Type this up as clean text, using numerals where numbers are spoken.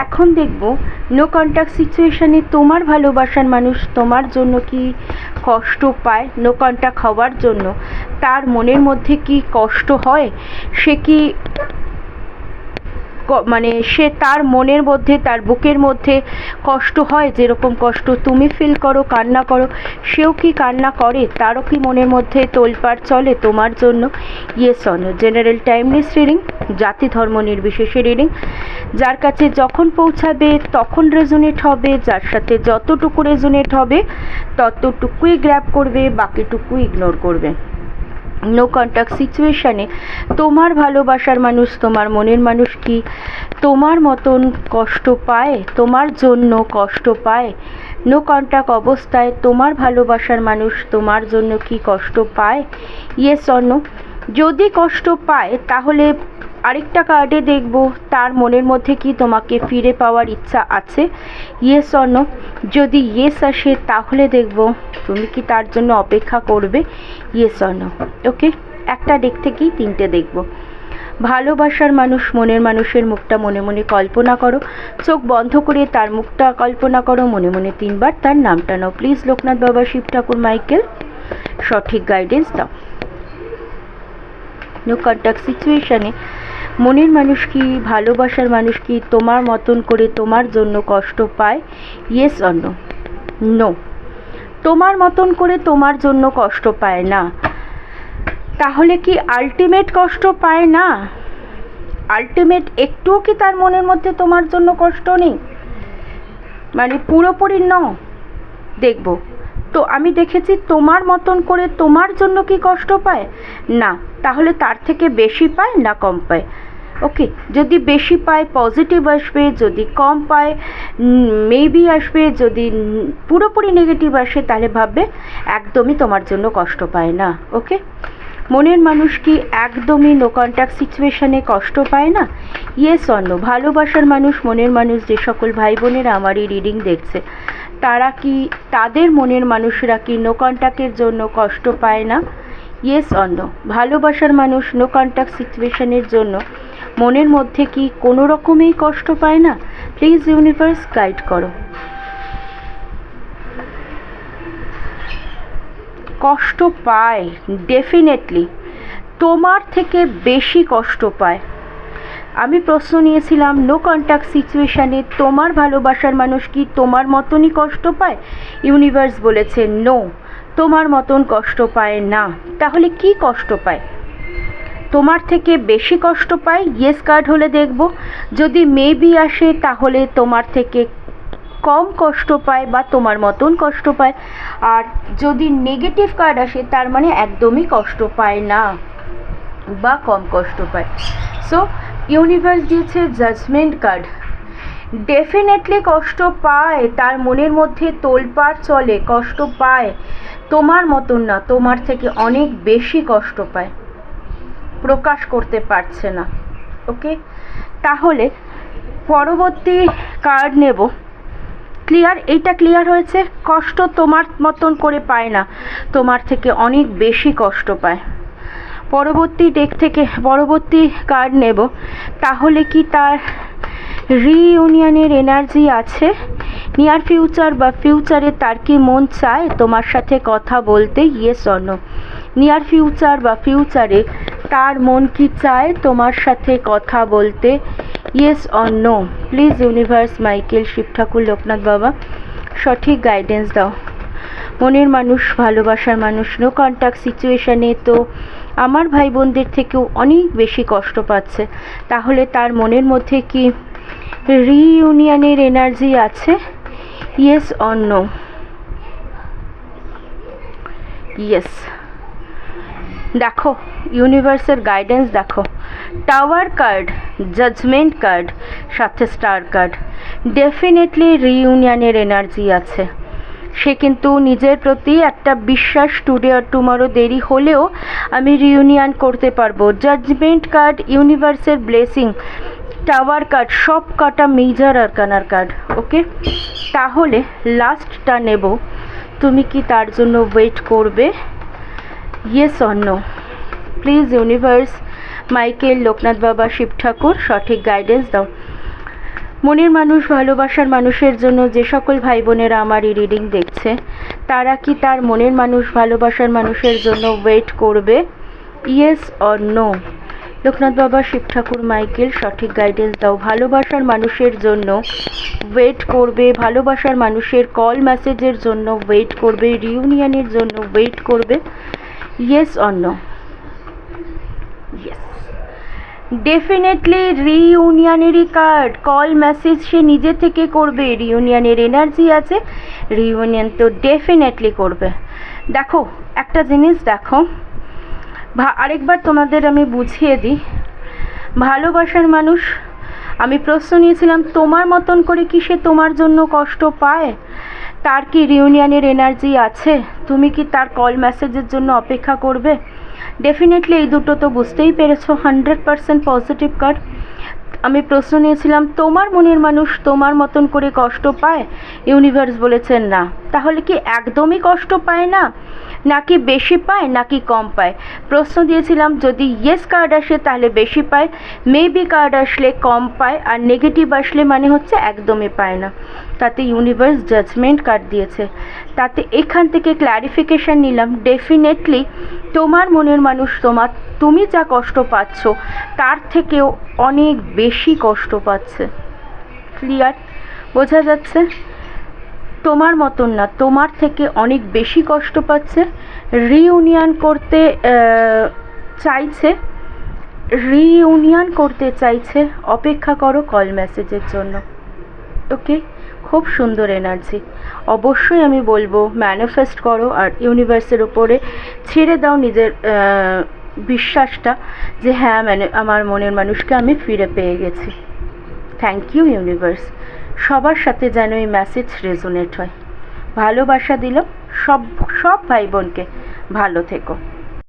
এখন দেখব no contact সিচুয়েশানে তোমার ভালোবাসার মানুষ তোমার জন্য কি কষ্ট পায়, নো কন্ট্যাক্ট হওয়ার জন্য তার মনের মধ্যে কি কষ্ট হয়, সে কি মানে সে তার মনের মধ্যে তার বুকের মধ্যে কষ্ট হয়, যেরকম কষ্ট তুমি ফিল করো, কান্না করো, সেও কি কান্না করে, তারও কি মনের মধ্যে তোলপাড় চলে তোমার জন্য? Yes or no. General timeless reading, জাতি ধর্ম নির্বিশেষে রিডিং। যার কাছে যখন পৌঁছাবে তখন রেজোনেট হবে, যার সাথে যতটুকু রেজোনেট হবে ততটুকুই গ্র্যাব করবে, বাকিটুকু ইগনোর করবে। নো কন্ট্যাক্ট সিচুয়েশানে তোমার ভালোবাসার মানুষ তোমার মনের মানুষ কি তোমার মতন কষ্ট পায়, তোমার জন্য কষ্ট পায়? নো কন্ট্যাক্ট অবস্থায় তোমার ভালোবাসার মানুষ তোমার জন্য কি কষ্ট পায়? Yes or no. যদি কষ্ট পায় তাহলে আরেকটা কার্ডে দেখব তার মনের মধ্যে কি তোমাকে ফিরে পাওয়ার ইচ্ছা আছে? Yes or no. যদি ইয়েস আসে তাহলে দেখব তুমি কি তার জন্য অপেক্ষা করবে? Yes or no. ওকে, একটা ডেক থেকেই তিনটে দেখব। ভালোবাসার মানুষ মনের মানুষের মুখটা মনে মনে কল্পনা করো, চোখ বন্ধ করে তার মুখটা কল্পনা করো, মনে মনে 3 বার তার নামটা নাও। প্লিজ লোকনাথ বাবা, শিব ঠাকুর, মাইকেল সঠিক গাইডেন্স দাও। নো কন্ট্যাক্ট সিচুয়েশানে মনের মানুষ কি ভালোবাসার মানুষ কি তোমার মতন করে তোমার জন্য কষ্ট পায়? Yes or no? নো, তোমার মতন করে তোমার জন্য কষ্ট পায় না। তাহলে কি আলটিমেট কষ্ট পায় না? আলটিমেট একটুও কি তার মনের মধ্যে তোমার জন্য কষ্ট নেই? মানে পুরোপুরি ন দেখব তো আমি দেখেছি তোমার মতন করে তোমার জন্য কি কষ্ট পায় না, তাহলে তার থেকে বেশি পায় না কম পায়? ওকে, যদি বেশি পায় পজিটিভ আসবে, যদি কম পায় মেবি আসবে, যদি পুরোপুরি নেগেটিভ আসে তাহলে ভাববে একদমই তোমার জন্য কষ্ট পায় না। ওকে, মনের মানুষ কি একদমই নো কন্ট্যাক্ট সিচুয়েশানে কষ্ট পায় না? Yes or no. ভালোবাসার মানুষ মনের মানুষ যে সকল ভাই বোনেরা আমার এই রিডিং দেখছে তারা কি তাদের মনের মানুষরা কি নো কন্ট্যাক্টের জন্য কষ্ট পায় না? Yes or no. ভালোবাসার মানুষ নো কন্ট্যাক্ট সিচুয়েশানের জন্য মনের মধ্যে কি কোনো রকমেই কষ্ট পায় না? প্লিজ ইউনিভার্স গাইড করো। কষ্ট পায়, ডেফিনেটলি তোমার থেকে বেশি কষ্ট পায়। আমি প্রশ্ন নিয়েছিলাম নো কন্ট্যাক্ট সিচুয়েশানে তোমার ভালোবাসার মানুষ কি তোমার মতনই কষ্ট পায়? ইউনিভার্স বলেছে নো, তোমার মতন কষ্ট পায় না। তাহলে কি কষ্ট পায়? তোমার থেকে বেশি কষ্ট পায়? ইয়েস কার্ড হলে দেখব। যদি মেবি আসে তাহলে তোমার থেকে কম কষ্ট পায় বা তোমার মতন কষ্ট পায়, আর যদি নেগেটিভ কার্ড আসে তার মানে একদমই কষ্ট পায় না বা কম কষ্ট পায়। সো ইউনিভার্স দিয়েছে জাজমেন্ট কার্ড। ডেফিনেটলি কষ্ট পায়, তার মনের মধ্যে তোলপাড় চলে, কষ্ট পায়, তোমার মতন না, তোমার থেকে অনেক বেশি কষ্ট পায়, প্রকাশ করতে পারছে না। ওকে, তাহলে পরবর্তী কার্ড নেব। ক্লিয়ার? এইটা ক্লিয়ার হয়েছে? কষ্ট তোমার মতন করে পায় না, তোমার থেকে অনেক বেশি কষ্ট পায়। পরবর্তী ডেক থেকে পরবর্তী কার্ড নেব। তাহলে কি তার রিইউনিয়নের এনার্জি আছে? নিয়ার ফিউচার বা ফিউচারে তার কি মন চায় তোমার সাথে কথা বলতে? Yes or no. Near future বা ফিউচারে তার মন কি চায় তোমার সাথে কথা বলতে? Yes or no. Please universe, Michael, Shiv Thakur, Loknath Baba সঠিক গাইডেন্স দাও। মনের মানুষ ভালোবাসার মানুষ নো কন্ট্যাক্ট সিচুয়েশানে তো আমার ভাই বোনদের থেকেও অনেক বেশি কষ্ট পাচ্ছে। তাহলে তার মনের মধ্যে কি রিইউনিয়নের এনার্জি আছে? Yes or no? ইয়েস। দেখো ইউনিভার্সের গাইডেন্স দেখো, টাওয়ার কার্ড, জাজমেন্ট কার্ড, সাথে স্টার কার্ড। ডেফিনেটলি রিইউনিয়নের এনার্জি আছে। সে কিন্তু নিজের প্রতি একটা বিশ্বাস, টুডে আর টুমরো দেরি হলেও আমি রিইউনিয়ন করতে পারবো। জাজমেন্ট কার্ড, ইউনিভার্সের ব্লেসিং, টাওয়ার কার্ড, সব কটা মেজর আরকানার কার্ড। ওকে, তাহলে লাস্টটা নেব। তুমি কি তার জন্য ওয়েট করবে? Yes or no? Please universe, Michael, Loknath বাবা, শিব ঠাকুর সঠিক গাইডেন্স দাও। মনের মানুষ ভালোবাসার মানুষের জন্য যে সকল ভাই বোনেরা আমার এই রিডিং দেখছে, তারা কি তার মনের মানুষ ভালোবাসার মানুষের জন্য ওয়েট করবে? Yes or no? লোকনাথ বাবা, শিব ঠাকুর, মাইকেল সঠিক গাইডেন্স দাও। ভালোবাসার মানুষের জন্য ওয়েট করবে, ভালোবাসার মানুষের কল মেসেজের জন্য ওয়েট করবে, রিউনিয়নের জন্য ওয়েট করবে। Yes or no? Yes, definitely রিউনিয়নেরই কার্ড। কল মেসেজ সে নিজে থেকে করবে, রিউনিয়নের এনার্জি আছে, রিউনিয়ন তো ডেফিনেটলি করবে। দেখো একটা জিনিস, দেখো আরেকবার তোমাদের আমি বুঝিয়ে দিই। ভালোবাসার মানুষ, আমি প্রশ্ন নিয়েছিলাম তোমার মতন করে কি সে তোমার জন্য কষ্ট পায়? তার কি রিউনিয়নের এনার্জি আছে? তুমি কি তার কল মেসেজের জন্য অপেক্ষা করবে? ডেফিনেটলি এই দুটো তো বুঝতেই পেরেছো, 100% পজিটিভ কার্ড। আমি প্রশ্ন নিয়েছিলাম তোমার মনের মানুষ তোমার মতন করে কষ্ট পায়? ইউনিভার্স বলেছেন না। তাহলে কি একদমই কষ্ট পায় না, নাকি বেশি পায়, নাকি কম পায়? প্রশ্ন দিয়েছিলাম যদি ইয়েস কার্ড আসে তাহলে বেশি পায়, মেবি কার্ড আসলে কম পায়, আর নেগেটিভ আসলে মানে হচ্ছে একদমই পায় না। তাতে ইউনিভার্স জাজমেন্ট কার্ড দিয়েছে। তাতে এখান থেকে ক্ল্যারিফিকেশান নিলাম, ডেফিনেটলি তোমার মনের মানুষ তুমি যা কষ্ট পাচ্ছ তার থেকেও অনেক বেশি কষ্ট পাচ্ছে। ক্লিয়ার? বোঝা যাচ্ছে? তোমার মতন না, তোমার থেকে অনেক বেশি কষ্ট পাচ্ছে। রিউনিয়ন করতে চাইছে, রিউনিয়ন করতে চাইছে। অপেক্ষা করো কল মেসেজের জন্য। ওকে, খুব সুন্দর এনার্জি। অবশ্যই আমি বলবো ম্যানিফেস্ট করো, আর ইউনিভার্সের উপরে ছেড়ে দাও নিজের বিশ্বাসটা যে হ্যাঁ আমার মনের মানুষকে আমি ফিরে পেয়ে গেছি। Thank you universe. সবার সাথে যেন এই মেসেজ রেজোনেট হয়। ভালোবাসা দিলাম সব ভাই বোনকে। ভালো থেকো।